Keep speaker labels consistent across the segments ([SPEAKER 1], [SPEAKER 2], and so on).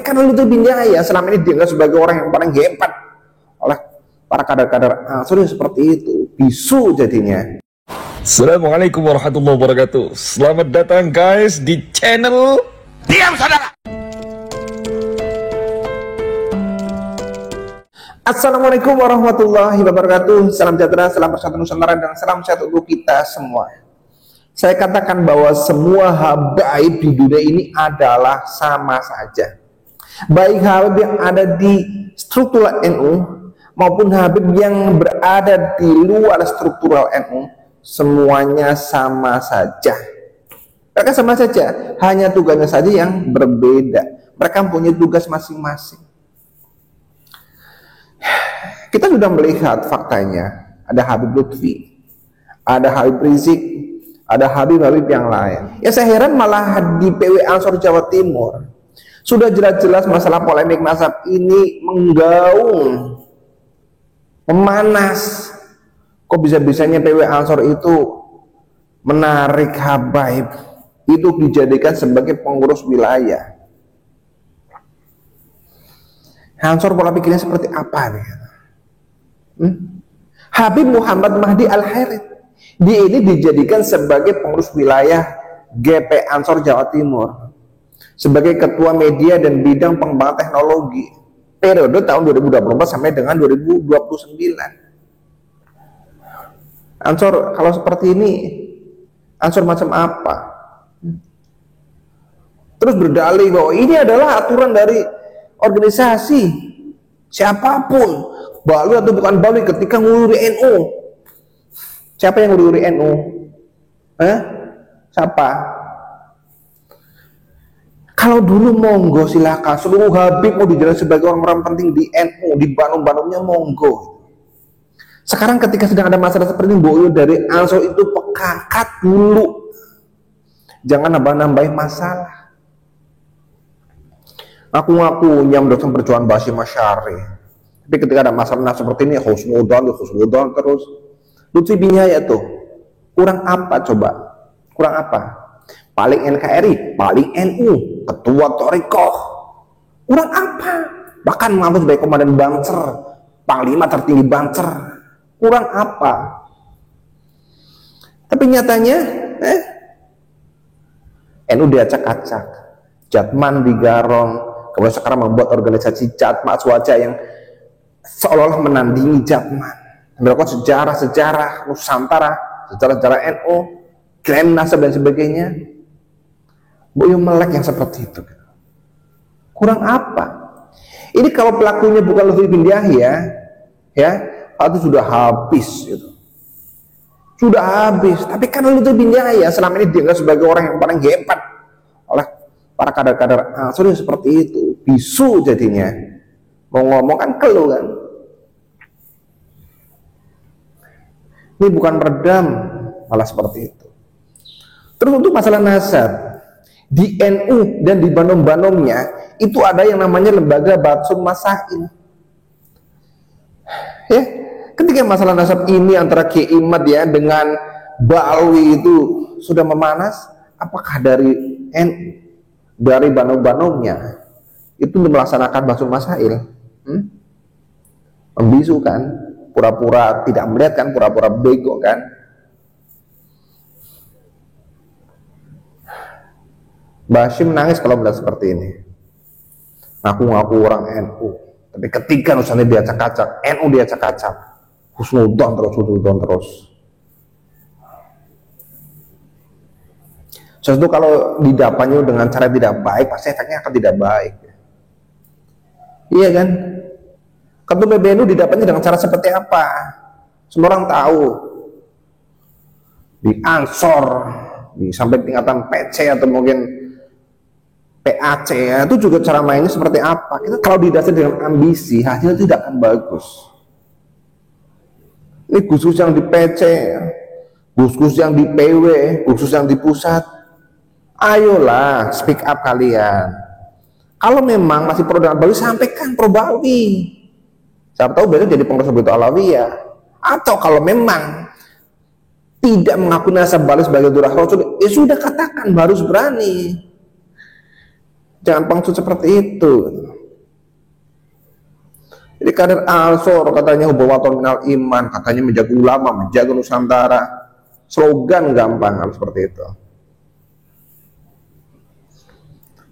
[SPEAKER 1] karena Lutfi bin Yahya selama ini dianggap sebagai orang yang paling hebat oleh para kader-kader Ansor seperti itu, bisu jadinya.
[SPEAKER 2] Assalamualaikum warahmatullahi wabarakatuh. Selamat datang guys di channel Diam Saudara.
[SPEAKER 1] Assalamualaikum warahmatullahi wabarakatuh. Salam sejahtera, salam persatuan Nusantara, dan salam sehat untuk kita semua. Saya katakan bahwa semua habaib di dunia ini adalah sama saja. Baik habib yang ada di struktural NU maupun habib yang berada di luar struktural NU, semuanya sama saja. Mereka sama saja, hanya tugasnya saja yang berbeda. Mereka punya tugas masing-masing. Kita sudah melihat faktanya, ada Habib Lutfi, ada Habib Rizik, ada Habib-Habib yang lain. Ya saya heran malah di PW Ansor Jawa Timur sudah jelas-jelas masalah polemik nasab ini menggaung, memanas. Kok bisa-bisanya PW Ansor itu menarik habaib itu dijadikan sebagai pengurus wilayah? Ansor pola pikirnya seperti apa nih? Habib Muhammad Mahdi Al-Harith dia ini dijadikan sebagai pengurus wilayah GP Ansor Jawa Timur, sebagai ketua media dan bidang pengembangan teknologi periode tahun 2024 sampai dengan 2029. Ansor kalau seperti ini, Ansor macam apa? Terus berdalih bahwa ini adalah aturan dari organisasi, siapapun balu atau bukan balu ketika ngurus NU. Siapa yang ngurus NU? Siapa? Kalau dulu monggo silakan, seluruh habib mau dijalan sebagai orang-orang penting di NU, di Bandung-Bandungnya monggo. Sekarang ketika sedang ada masalah seperti ini, boyo dari Ansor itu pekangkat dulu, jangan nambah-nambahin masalah. Ngaku-ngaku yang mendukung perjuangan Basyir Masyari, tapi ketika ada masalah seperti ini, husnudzon terus. Lutfi bin Yahya tuh kurang apa coba? Kurang apa? Paling NKRI, paling NU, ketua Thariqah. Kurang apa? Bahkan mampu sebagai komandan Banser, panglima tertinggi Banser. Kurang apa? Tapi nyatanya NU diacak-acak, Jatman digarong, kemudian sekarang membuat organisasi Jatma Swaja yang seolah-olah menandingi Jatman, melakukan sejarah Nusantara, sejarah NU, klaim nasab dan sebagainya. Boyo melek yang seperti itu. Kurang apa? Ini kalau pelakunya bukan Lutfi bin Yahya, ya, itu sudah habis gitu. Sudah habis. Tapi karena Lutfi bin Yahya selama ini dianggap sebagai orang yang paling hebat oleh para kader-kader Ansor seperti itu, bisu jadinya. Mau ngomong kan keluh kan. Ini bukan meredam, malah seperti itu. Terus untuk masalah nasab, di NU dan di Bandung-Bandungnya itu ada yang namanya lembaga Batsun Masail. Ya, ketika masalah nasab ini antara Kiai Imad ya dengan Ba'alwi itu sudah memanas, apakah dari NU, dari Bandung-Bandungnya itu melaksanakan Batsun Masail? Membisu kan? Pura-pura tidak melihat kan, pura-pura bego kan. Basyir menangis kalau melihat seperti ini. Ngaku-ngaku orang NU, tapi ketika Nusantara diacak-acak, NU diacak-acak, husnudzon terus. Sesuatu kalau didapatnya dengan cara tidak baik, pasti efeknya akan tidak baik. Iya kan? Ketua PBNU didapatnya dengan cara seperti apa? Semua orang tahu. Di Ansor, sampai tingkatan PC atau mungkin PAC ya, itu juga cara mainnya seperti apa? Kita kalau didasari dengan ambisi, hasilnya tidak akan bagus. Ini khusus yang di PC, khusus yang di PW, khusus yang di pusat. Ayolah, speak up kalian. Kalau memang masih pro dengan Bawi, sampaikan pro Bawi. Siapa tahu besok jadi pengurus Baitul Alawiyah. Atau kalau memang tidak mengaku nasab Bawi sebagai durah Rasul, ya sudah katakan, harus berani. Jangan pengecut seperti itu. Jadi kader Ansor katanya hubawaton minal iman, katanya menjaga ulama, menjaga Nusantara. Slogan gampang seperti itu.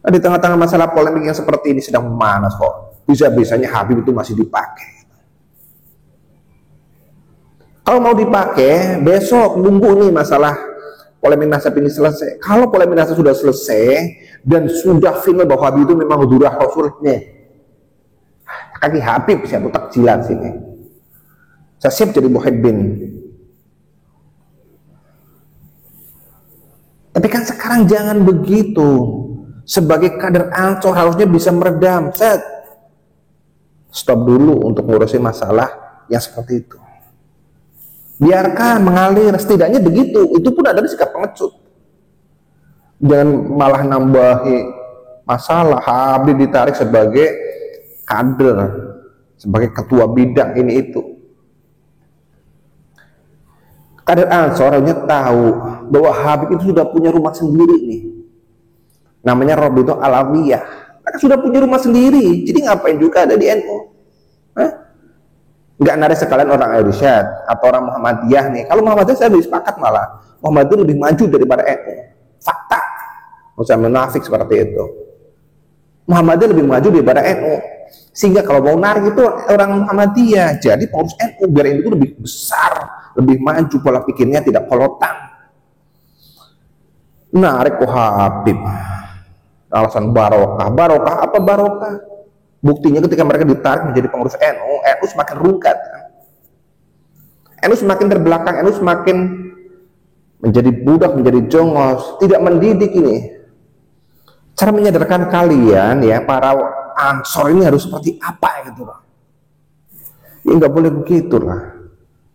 [SPEAKER 1] Nah, di tengah-tengah masalah polemik yang seperti ini sedang memanas kok, bisa-bisanya Habib itu masih dipakai. Kalau mau dipakai, besok nunggu nih masalah polemik nasab ini selesai. Kalau polemik nasab sudah selesai dan sudah final bahwa Habib itu memang durah Rasulnya, kaki Habib saya tak jilat sini. Saya siap jadi muhibbin. Tapi kan sekarang jangan begitu. Sebagai kader Ansor harusnya bisa meredam. Stop dulu untuk ngurusin masalah yang seperti itu. Biarkan mengalir, setidaknya begitu. Itu pun ada sikap pengecut. Jangan malah nambahi masalah. Habib ditarik sebagai kader, sebagai ketua bidang ini itu. Kader Ansor harusnya tahu bahwa Habib itu sudah punya rumah sendiri nih. Namanya Rabithah Alawiyah. Mereka sudah punya rumah sendiri. Jadi ngapain juga ada di NU? Nggak narik sekalian orang Irsyad atau orang Muhammadiyah nih. Kalau Muhammadiyah saya lebih sepakat malah. Muhammadiyah lebih maju daripada NU. Fakta. Nggak usah menafik seperti itu. Muhammadiyah lebih maju daripada NU. Sehingga kalau mau narik itu orang Muhammadiyah. Jadi pengurus NU biar ini itu lebih besar, lebih maju, pola pikirnya tidak kolotan. Narik ke Habib. Alasan barokah. Barokah apa barokah? Buktinya ketika mereka ditarik menjadi pengurus NU, NU semakin rungkat. NU semakin terbelakang, NU semakin menjadi budak, menjadi jongos, tidak mendidik ini. Cara menyadarkan kalian ya, para Ansor ini harus seperti apa gitu loh. Ya nggak boleh begitu lah.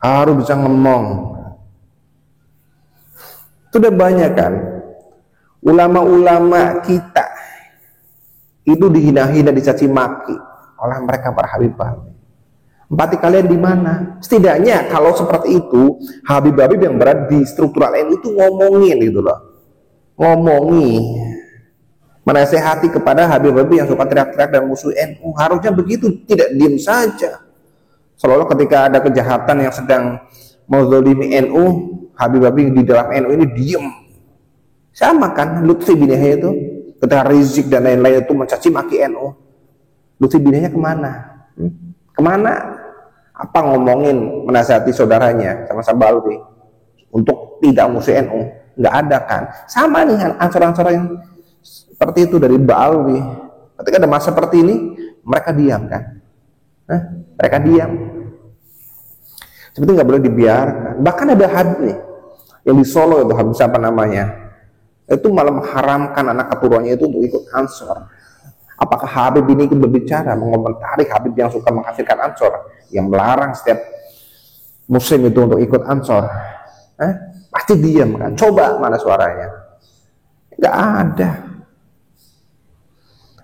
[SPEAKER 1] Harus bisa ngomong. Itu udah banyak kan. Ulama-ulama kita itu dihina-hina, dicaci maki oleh mereka para Habib-Habib. Empati kalian di mana? Setidaknya kalau seperti itu, Habib-Habib yang berada di struktural NU itu ngomongin gitu loh. Ngomongi, menasehati kepada Habib-Habib yang suka teriak-teriak dan musuh NU. Harusnya begitu, tidak diam saja. Seolah-olah ketika ada kejahatan yang sedang menzalimi NU, Habib-Habib di dalam NU ini diam. Sama kan Lutfi bin Yahya itu ketika Rizik dan lain-lain itu mencaci maki NU, Lutfi bin Yahya kemana? Kemana? Apa ngomongin menasihati saudaranya sama Sabalwi untuk tidak musuh NU? Nggak ada kan? Sama dengan ansor-ansor yang seperti itu dari Balwi. Ketika ada masa seperti ini, mereka diam kan? Mereka diam. Seperti nggak boleh dibiarkan. Bahkan ada Habib nih yang di Solo itu, Habib siapa namanya? Itu malah mengharamkan anak keturunannya itu untuk ikut Ansor. Apakah Habib ini berbicara mengomentari Habib yang suka menghasilkan Ansor, yang melarang setiap muslim itu untuk ikut Ansor? Pasti diam kan? Coba mana suaranya? Nggak ada.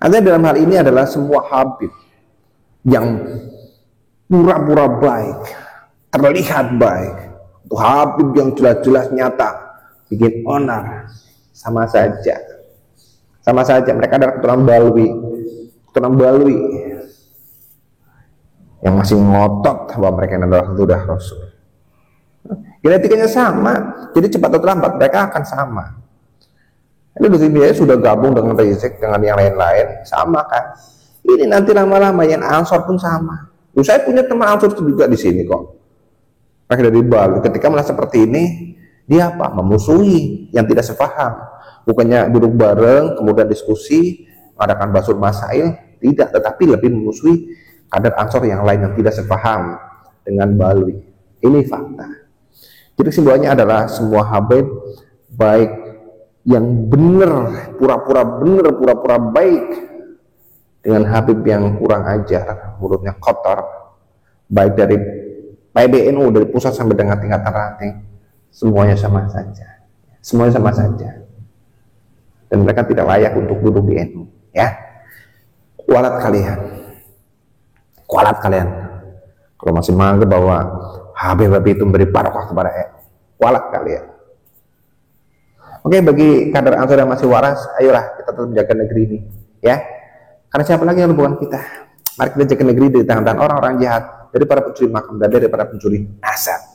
[SPEAKER 1] Artinya dalam hal ini adalah semua Habib yang pura-pura baik, terlihat baik, itu Habib yang jelas-jelas nyata bikin onar, sama saja mereka adalah keturunan Balwi yang masih ngotot bahwa mereka adalah keturunan Rasul. Genetikanya sama, jadi cepat atau lambat mereka akan sama. Ini Lutfi sudah gabung dengan Rizik dengan yang lain-lain, sama kan? Ini nanti lama-lama yang Ansor pun sama. Saya punya teman Ansor juga di sini kok. Mereka dari Bali. Ketika merasa seperti ini, dia apa? Memusuhi yang tidak sepaham. Bukannya duduk bareng, kemudian diskusi, mengadakan basul masail, tidak, tetapi lebih memusuhi kader Ansor yang lain yang tidak sepaham dengan Balwi. Ini fakta. Jadi kesimpulannya adalah semua Habib baik yang benar, pura-pura benar, pura-pura baik, dengan Habib yang kurang ajar, mulutnya kotor, baik dari PBNU dari pusat sampai dengan tingkatan ranting, semuanya sama saja. Semuanya sama saja. Dan mereka tidak layak untuk duduk di NU, ya. Kualat kalian. Kalau masih menganggap bahwa Habib itu memberi barokah kepada NU, kualat kalian. Oke, bagi kader Ansor yang masih waras, ayolah kita tetap menjaga negeri ini. ya. Karena siapa lagi yang bukan kita? Mari kita jaga negeri dari tangan-tangan orang-orang jahat, dari para pencuri makam dan dari para pencuri nasab.